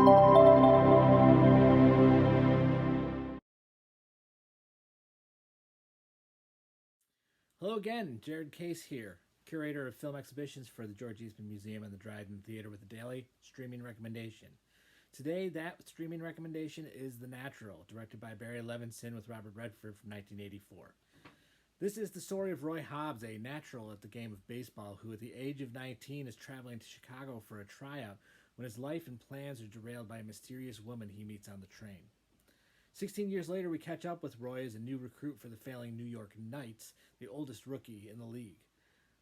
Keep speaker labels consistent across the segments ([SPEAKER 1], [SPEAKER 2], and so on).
[SPEAKER 1] Hello again, Jared Case here, curator of film exhibitions for the George Eastman Museum and the Dryden Theater with a daily streaming recommendation. Today, that streaming recommendation is The Natural, directed by Barry Levinson with Robert Redford from 1984. This is the story of Roy Hobbs, a natural at the game of baseball, who at the age of 19 is traveling to Chicago for a tryout when his life and plans are derailed by a mysterious woman he meets on the train. 16 years later, we catch up with Roy as a new recruit for the failing New York Knights, the oldest rookie in the league.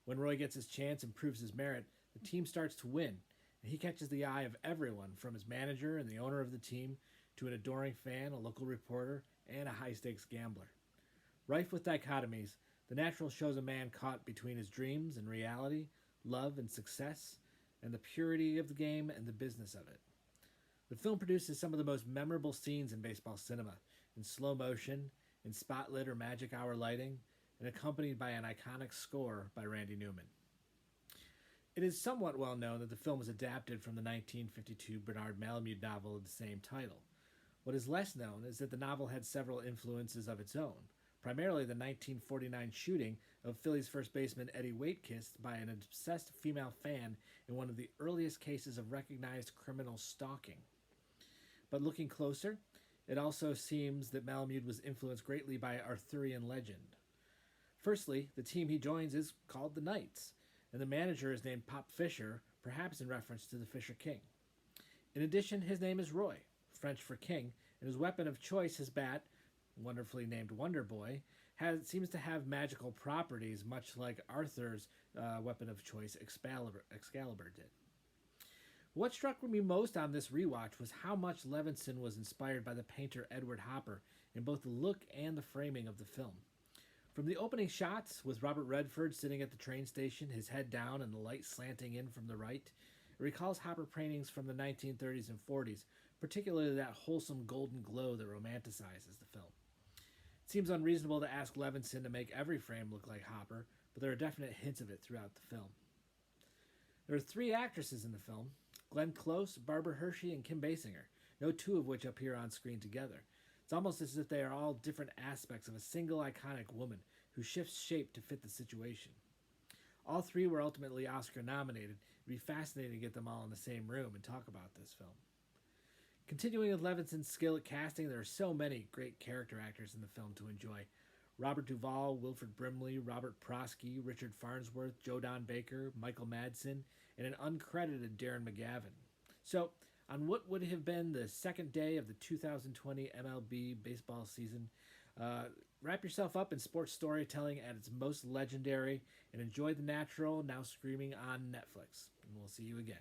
[SPEAKER 1] When Roy gets his chance and proves his merit, the team starts to win, and he catches the eye of everyone, from his manager and the owner of the team to an adoring fan, a local reporter, and a high-stakes gambler. Rife with dichotomies, The Natural shows a man caught between his dreams and reality, love and success, and the purity of the game and the business of it. The film produces some of the most memorable scenes in baseball cinema, in slow motion, in spotlit or magic hour lighting, and accompanied by an iconic score by Randy Newman. It is somewhat well known that the film was adapted from the 1952 Bernard Malamud novel of the same title. What is less known is that the novel had several influences of its own, primarily the 1949 shooting of Phillies first baseman Eddie Waitkiss by an obsessed female fan in one of the earliest cases of recognized criminal stalking. But looking closer, it also seems that Malamud was influenced greatly by Arthurian legend. Firstly, the team he joins is called the Knights, and the manager is named Pop Fisher, perhaps in reference to the Fisher King. In addition, his name is Roy, French for king, and his weapon of choice, his bat, wonderfully named Wonder Boy, seems to have magical properties, much like Arthur's weapon of choice, Excalibur did. What struck me most on this rewatch was how much Levinson was inspired by the painter Edward Hopper in both the look and the framing of the film. From the opening shots, with Robert Redford sitting at the train station, his head down and the light slanting in from the right, it recalls Hopper paintings from the 1930s and 40s, particularly that wholesome golden glow that romanticizes the film. It seems unreasonable to ask Levinson to make every frame look like Hopper, but there are definite hints of it throughout the film. There are three actresses in the film: Glenn Close, Barbara Hershey, and Kim Basinger, no two of which appear on screen together. It's almost as if they are all different aspects of a single iconic woman who shifts shape to fit the situation. All three were ultimately Oscar nominated. It'd be fascinating to get them all in the same room and talk about this film. Continuing with Levinson's skill at casting, there are so many great character actors in the film to enjoy. Robert Duvall, Wilford Brimley, Robert Prosky, Richard Farnsworth, Joe Don Baker, Michael Madsen, and an uncredited Darren McGavin. So, on what would have been the second day of the 2020 MLB baseball season, wrap yourself up in sports storytelling at its most legendary and enjoy The Natural, now streaming on Netflix. And we'll see you again.